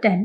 10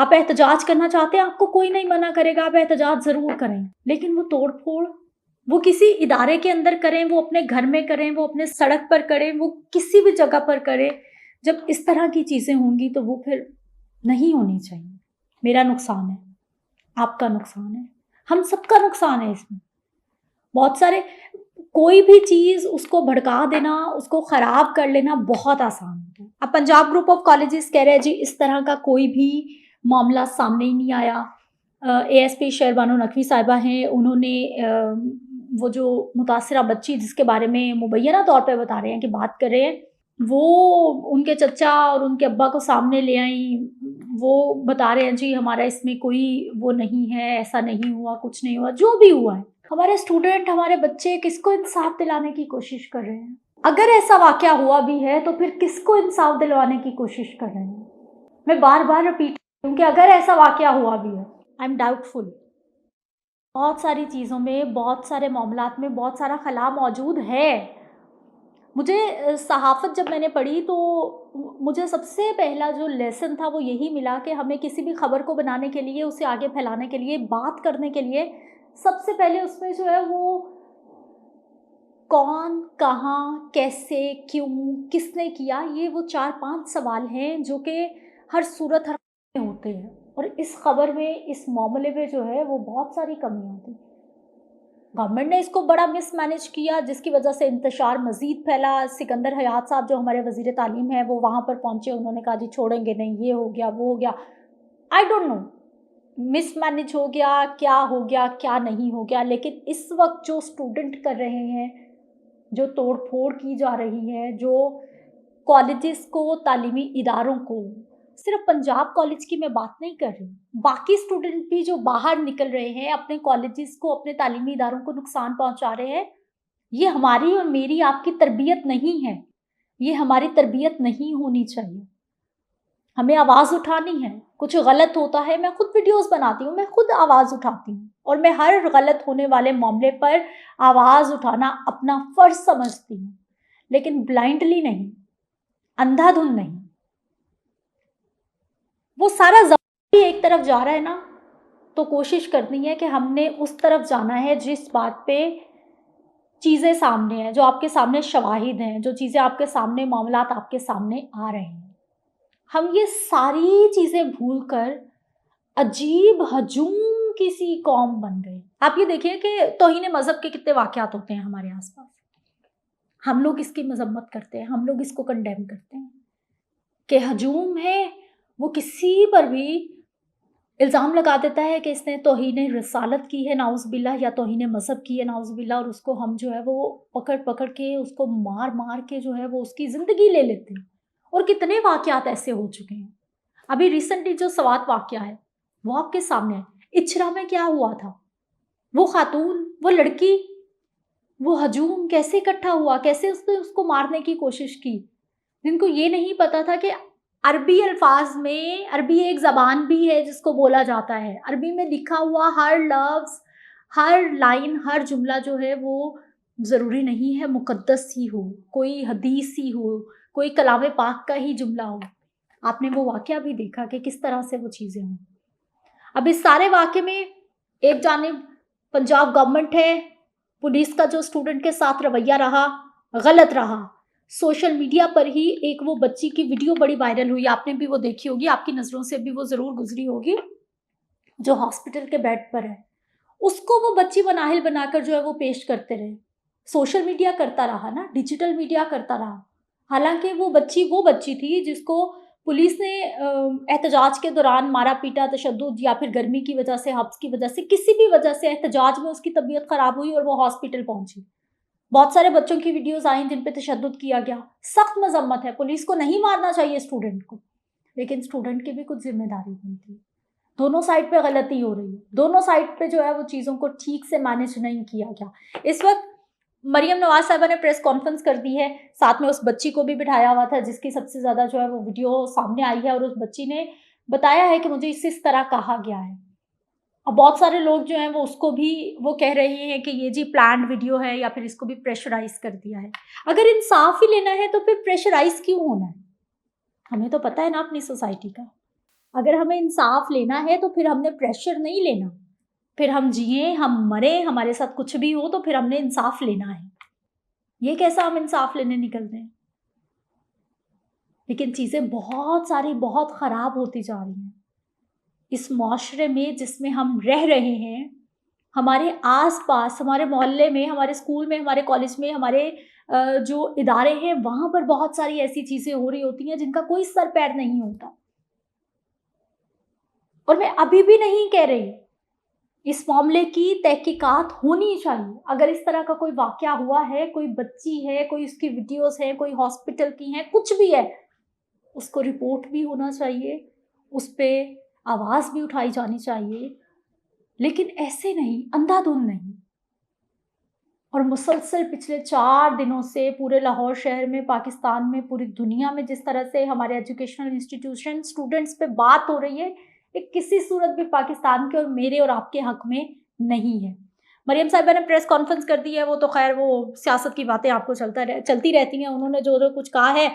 آپ احتجاج کرنا چاہتے ہیں, آپ کو کوئی نہیں منع کرے گا, آپ احتجاج ضرور کریں, لیکن وہ توڑ پھوڑ وہ کسی ادارے کے اندر کریں, وہ اپنے گھر میں کریں, وہ اپنے سڑک پر کریں, وہ کسی بھی جگہ پر کریں. جب اس طرح کی چیزیں ہوں گی تو وہ پھر نہیں ہونی چاہیے. میرا نقصان ہے, آپ کا نقصان ہے, ہم سب کا نقصان ہے اس میں. بہت سارے کوئی بھی چیز اس کو بھڑکا دینا, اس کو خراب کر لینا بہت آسان ہوتا ہے. اب پنجاب گروپ آف کالجز کہہ رہے ہیں جی اس طرح کا کوئی بھی معاملہ سامنے ہی نہیں آیا. اے ایس پی شہربانو نقوی صاحبہ ہیں, انہوں نے وہ جو متاثرہ بچی جس کے بارے میں مبینہ طور پہ بتا رہے ہیں کہ بات کر رہے ہیں, وہ ان کے چچا اور ان کے ابا کو سامنے لے آئیں. وہ بتا رہے ہیں جی ہمارا اس میں کوئی وہ نہیں ہے, ایسا نہیں ہوا, کچھ نہیں ہوا, جو بھی ہوا ہے. ہمارے اسٹوڈنٹ, ہمارے بچے کس کو انصاف دلانے کی کوشش کر رہے ہیں؟ اگر ایسا واقعہ ہوا بھی ہے تو پھر کس کو انصاف دلوانے کی کوشش کر رہے ہیں؟ میں بار بار رپیٹ کروں کہ اگر ایسا واقعہ ہوا بھی ہے, آئی ایم ڈاؤٹ فل. بہت ساری چیزوں میں, بہت سارے معاملات میں بہت سارا خلا موجود ہے. مجھے صحافت جب میں نے پڑھی تو مجھے سب سے پہلا جو لیسن تھا وہ یہی ملا کہ ہمیں کسی بھی خبر کو بنانے کے لیے, اسے آگے پھیلانے کے لیے, بات کرنے کے لیے سب سے پہلے اس میں جو ہے وہ کون, کہاں, کیسے, کیوں, کس نے کیا, یہ وہ 4-5 سوال ہیں جو کہ ہر صورت ہر میں ہوتے ہیں. اور اس خبر میں, اس معاملے میں جو ہے وہ بہت ساری کمیاں تھیں. گورنمنٹ نے اس کو بڑا مس مینیج کیا جس کی وجہ سے انتشار مزید پھیلا. سکندر حیات صاحب جو ہمارے وزیر تعلیم ہیں وہ وہاں پر پہنچے, انہوں نے کہا جی چھوڑیں گے نہیں, یہ ہو گیا, وہ ہو گیا. I don't know miss manage ہو گیا, کیا ہو گیا, کیا نہیں ہو گیا. لیکن اس وقت جو اسٹوڈنٹ کر رہے ہیں, جو توڑ پھوڑ کی جا رہی ہے, جو کالجز کو, تعلیمی اداروں کو, صرف پنجاب کالج کی میں بات نہیں کر رہی, باقی اسٹوڈنٹ بھی جو باہر نکل رہے ہیں اپنے کالجز کو, اپنے تعلیمی اداروں کو نقصان پہنچا رہے ہیں, یہ ہماری اور میری, آپ کی تربیت نہیں ہے. یہ ہماری تربیت نہیں ہونی چاہیے. ہمیں آواز اٹھانی ہے. کچھ غلط ہوتا ہے, میں خود ویڈیوز بناتی ہوں, میں خود آواز اٹھاتی ہوں, اور میں ہر غلط ہونے والے معاملے پر آواز اٹھانا اپنا فرض سمجھتی ہوں, لیکن بلائنڈلی نہیں, اندھا دھند نہیں. وہ سارا زمانہ بھی ایک طرف جا رہا ہے نا, تو کوشش کرنی ہے کہ ہم نے اس طرف جانا ہے جس بات پہ چیزیں سامنے ہیں, جو آپ کے سامنے شواہد ہیں, جو چیزیں آپ کے سامنے, معاملات آپ کے سامنے آ رہے ہیں. ہم یہ ساری چیزیں بھول کر عجیب ہجوم کسی قوم بن گئے. آپ یہ دیکھیے کہ توہین مذہب کے کتنے واقعات ہوتے ہیں ہمارے آس پاس. ہم لوگ اس کی مذمت کرتے ہیں, ہم لوگ اس کو کنڈیم کرتے ہیں کہ ہجوم ہے. وہ کسی پر بھی الزام لگا دیتا ہے کہ اس نے توہین رسالت کی ہے نعوذ باللہ, یا توہین مذہب کی ہے نعوذ باللہ, اور اس کو ہم جو ہے وہ پکڑ کے, اس کو مار کے جو ہے وہ اس کی زندگی لے لیتے ہیں. اور کتنے واقعات ایسے ہو چکے ہیں. ابھی ریسنٹلی جو سوات واقعہ ہے وہ آپ کے سامنے ہے. اچھرا میں کیا ہوا تھا, وہ خاتون, وہ لڑکی, وہ ہجوم کیسے اکٹھا ہوا, کیسے اس نے اس کو مارنے کی کوشش کی, جن کو یہ نہیں پتا تھا کہ عربی الفاظ میں, عربی ایک زبان بھی ہے جس کو بولا جاتا ہے. عربی میں لکھا ہوا ہر لفظ, ہر لائن, ہر جملہ جو ہے وہ ضروری نہیں ہے مقدس ہی ہو, کوئی حدیث ہی ہو, کوئی کلام پاک کا ہی جملہ ہو. آپ نے وہ واقعہ بھی دیکھا کہ کس طرح سے وہ چیزیں ہوں. اب اس سارے واقعے میں ایک جانب پنجاب گورنمنٹ ہے, پولیس کا جو اسٹوڈنٹ کے ساتھ رویہ رہا غلط رہا. سوشل میڈیا پر ہی ایک وہ بچی کی ویڈیو بڑی وائرل ہوئی, آپ نے بھی وہ دیکھی ہوگی, آپ کی نظروں سے بھی وہ ضرور گزری ہوگی, جو ہاسپٹل کے بیڈ پر ہے. اس کو وہ بچی مناہل بنا کر جو ہے وہ پیش کرتے رہے. سوشل میڈیا کرتا رہا نا, ڈیجیٹل میڈیا کرتا رہا. حالانکہ وہ بچی تھی جس کو پولیس نے احتجاج کے دوران مارا پیٹا, تشدد, یا پھر گرمی کی وجہ سے, حبس کی وجہ سے, کسی بھی وجہ سے احتجاج میں اس کی طبیعت خراب ہوئی اور وہ ہاسپٹل پہنچی. بہت سارے بچوں کی ویڈیوز آئیں جن پہ تشدد کیا گیا. سخت مذمت ہے, پولیس کو نہیں مارنا چاہیے اسٹوڈنٹ کو, لیکن اسٹوڈنٹ کی بھی کچھ ذمہ داری بنتی ہے. دونوں سائڈ پہ غلطی ہو رہی ہے, دونوں سائڈ پہ جو ہے وہ چیزوں کو ٹھیک سے مینیج نہیں کیا گیا. اس وقت مریم نواز صاحبہ نے پریس کانفرنس کر دی ہے, ساتھ میں اس بچی کو بھی بٹھایا ہوا تھا جس کی سب سے زیادہ جو ہے وہ ویڈیو سامنے آئی ہے, اور اس بچی نے بتایا ہے کہ مجھے اس طرح کہا گیا ہے. اور بہت سارے لوگ جو ہیں وہ اس کو بھی وہ کہہ رہے ہیں کہ یہ جی پلانڈ ویڈیو ہے, یا پھر اس کو بھی پریشرائز کر دیا ہے. اگر انصاف ہی لینا ہے تو پھر پریشرائز کیوں ہونا ہے؟ ہمیں تو پتہ ہے نا اپنی سوسائٹی کا. اگر ہمیں انصاف لینا ہے تو پھر ہم نے پریشر نہیں لینا، پھر ہم جئیں، ہم مریں، ہمارے ساتھ کچھ بھی ہو تو پھر ہم نے انصاف لینا ہے۔ یہ کیسا ہم انصاف لینے نکلتے ہیں؟ لیکن چیزیں بہت ساری بہت خراب ہوتی جا رہی ہیں اس معاشرے میں جس میں ہم رہ رہے ہیں۔ ہمارے آس پاس، ہمارے محلے میں، ہمارے اسکول میں، ہمارے کالج میں، ہمارے جو ادارے ہیں وہاں پر بہت ساری ایسی چیزیں ہو رہی ہوتی ہیں جن کا کوئی سر پیر نہیں ہوتا۔ اور میں ابھی بھی نہیں کہہ رہی، اس معاملے کی تحقیقات ہونی چاہیے۔ اگر اس طرح کا کوئی واقعہ ہوا ہے، کوئی بچی ہے، کوئی اس کی ویڈیوز ہیں، کوئی ہاسپٹل کی ہیں، کچھ بھی ہے، اس کو رپورٹ بھی ہونا چاہیے، اس پہ آواز بھی اٹھائی جانی چاہیے، لیکن ایسے نہیں، اندھا دھند نہیں۔ اور مسلسل پچھلے 4 دنوں سے پورے لاہور شہر میں، پاکستان میں، پوری دنیا میں جس طرح سے ہمارے ایجوکیشنل انسٹیٹیوشن اسٹوڈنٹس پہ بات ہو رہی ہے، یہ کسی صورت بھی پاکستان کے اور میرے اور آپ کے حق میں نہیں ہے۔ مریم صاحبہ نے پریس کانفرنس کر دی ہے، وہ تو خیر وہ سیاست کی باتیں آپ کو چلتی رہتی ہیں، انہوں نے جو کچھ کہا ہے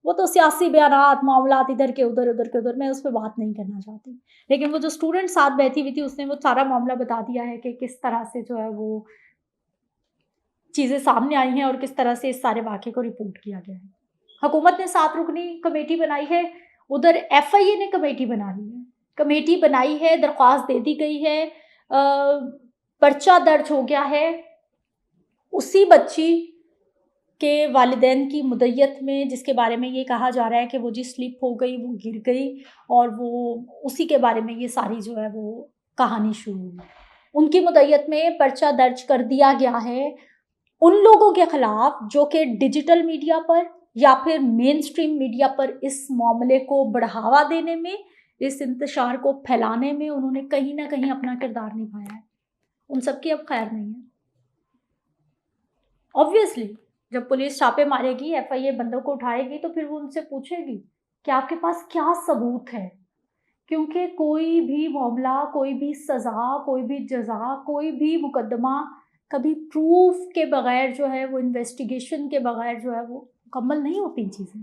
وہ تو سیاسی بیانات، معاملات ادھر کے ادھر، میں اس پہ بات نہیں کرنا چاہتی۔ لیکن وہ جو اسٹوڈنٹ ساتھ بیٹھی ہوئی تھی، اس نے وہ سارا معاملہ بتا دیا ہے کہ کس طرح سے جو ہے وہ چیزیں سامنے آئی ہیں اور کس طرح سے اس سارے واقعے کو رپورٹ کیا گیا ہے۔ حکومت نے 7 رکنی کمیٹی بنائی ہے، ادھر ایف آئی اے نے کمیٹی بنا لی ہے، کمیٹی بنائی ہے، درخواست دے دی گئی ہے، پرچہ درج ہو گیا ہے۔ اسی بچی کے والدین کی مدعیت میں، جس کے بارے میں یہ کہا جا رہا ہے کہ وہ جی سلپ ہو گئی، وہ گر گئی، اور وہ اسی کے بارے میں یہ ساری جو ہے وہ کہانی شروع ہوئی، ان کی مدعیت میں پرچہ درج کر دیا گیا ہے ان لوگوں کے خلاف جو کہ ڈیجیٹل میڈیا پر یا پھر مین سٹریم میڈیا پر اس معاملے کو بڑھاوا دینے میں، اس انتشار کو پھیلانے میں انہوں نے کہیں نہ کہیں اپنا کردار نبھایا ہے۔ ان سب کی اب خیر نہیں ہے۔ آبویسلی جب پولیس چھاپے مارے گی، ایف آئی اے بندوں کو اٹھائے گی، تو پھر وہ ان سے پوچھے گی کہ آپ کے پاس کیا ثبوت ہے، کیونکہ کوئی بھی معاملہ، کوئی بھی سزا، کوئی بھی جزا، کوئی بھی مقدمہ کبھی پروف کے بغیر جو ہے وہ انویسٹیگیشن کے بغیر جو ہے وہ مکمل نہیں ہوتی چیزیں۔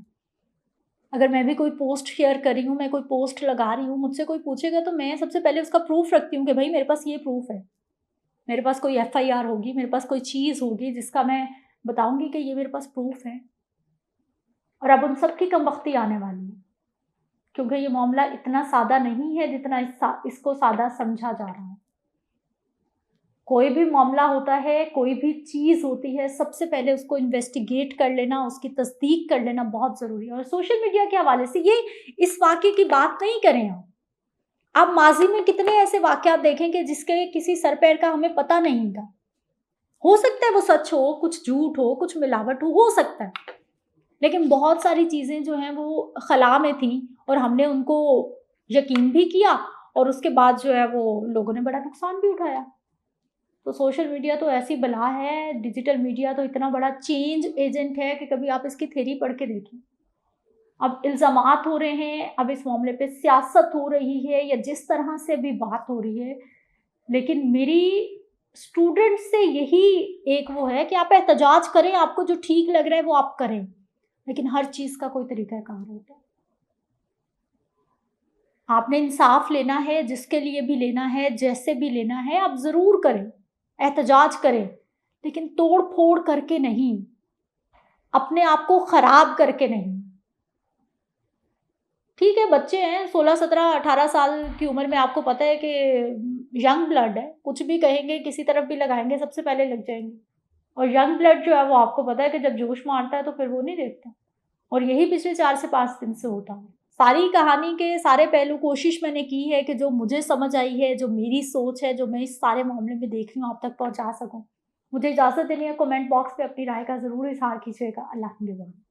اگر میں بھی کوئی پوسٹ شیئر کر رہی ہوں، میں کوئی پوسٹ لگا رہی ہوں، مجھ سے کوئی پوچھے گا تو میں سب سے پہلے اس کا پروف رکھتی ہوں کہ بھائی میرے پاس یہ پروف ہے، میرے پاس کوئی ایف آئی آر ہوگی، میرے پاس کوئی چیز ہوگی جس کا میں بتاؤں گی کہ یہ میرے پاس پروف ہے۔ اور اب ان سب کی کم بختی آنے والی ہے، کیونکہ یہ معاملہ اتنا سادہ نہیں ہے جتنا اس کو سادہ سمجھا جا رہا ہے۔ کوئی بھی معاملہ ہوتا ہے، کوئی بھی چیز ہوتی ہے، سب سے پہلے اس کو انویسٹیگیٹ کر لینا، اس کی تصدیق کر لینا بہت ضروری ہے۔ اور سوشل میڈیا کے حوالے سے یہ اس واقعے کی بات نہیں کریں آپ ماضی میں کتنے ایسے واقعات دیکھیں کہ جس کے کسی سر پیر کا ہمیں پتہ نہیں تھا۔ ہو سکتا ہے وہ سچ ہو، کچھ جھوٹ ہو، کچھ ملاوٹ ہو سکتا ہے، لیکن بہت ساری چیزیں جو ہیں وہ خلا میں تھیں اور ہم نے ان کو یقین بھی کیا، اور اس کے بعد جو ہے وہ لوگوں نے بڑا نقصان بھی اٹھایا۔ تو سوشل میڈیا تو ایسی بلا ہے، ڈیجیٹل میڈیا تو اتنا بڑا چینج ایجنٹ ہے کہ کبھی آپ اس کی تھیری پڑھ کے دیکھیں۔ اب الزامات ہو رہے ہیں، اب اس معاملے پہ سیاست ہو رہی ہے، یا جس طرح سے بھی بات ہو رہی ہے، لیکن میری اسٹوڈنٹ سے یہی ایک وہ ہے کہ آپ احتجاج کریں، آپ کو جو ٹھیک لگ رہا ہے وہ آپ کریں، لیکن ہر چیز کا کوئی طریقہ کار ہوتا ہے۔ آپ نے انصاف لینا ہے، جس کے لیے بھی لینا ہے، جیسے بھی لینا ہے، آپ ضرور کریں، احتجاج کریں، لیکن توڑ پھوڑ کر کے نہیں، اپنے آپ کو خراب کر کے نہیں۔ ٹھیک ہے، بچے ہیں، 16 17 18 سال کی عمر میں، آپ کو پتہ ہے کہ ینگ بلڈ ہے، کچھ بھی کہیں گے، کسی طرف بھی لگائیں گے، سب سے پہلے لگ جائیں گے۔ اور ینگ بلڈ جو ہے وہ آپ کو پتہ ہے کہ جب جوش مارتا ہے تو پھر وہ نہیں دیکھتا، اور یہی پچھلے 4 سے 5 دن سے ہوتا ہے۔ ساری کہانی کے سارے پہلو کوشش میں نے کی ہے کہ جو مجھے سمجھ آئی ہے، جو میری سوچ ہے، جو میں اس سارے معاملے میں دیکھ رہی ہوں، آپ تک پہنچا سکوں۔ مجھے اجازت دینی ہے، کمنٹ باکس پہ اپنی رائے کا ضرور اظہار کیجیے گا۔ اللہ حافظ۔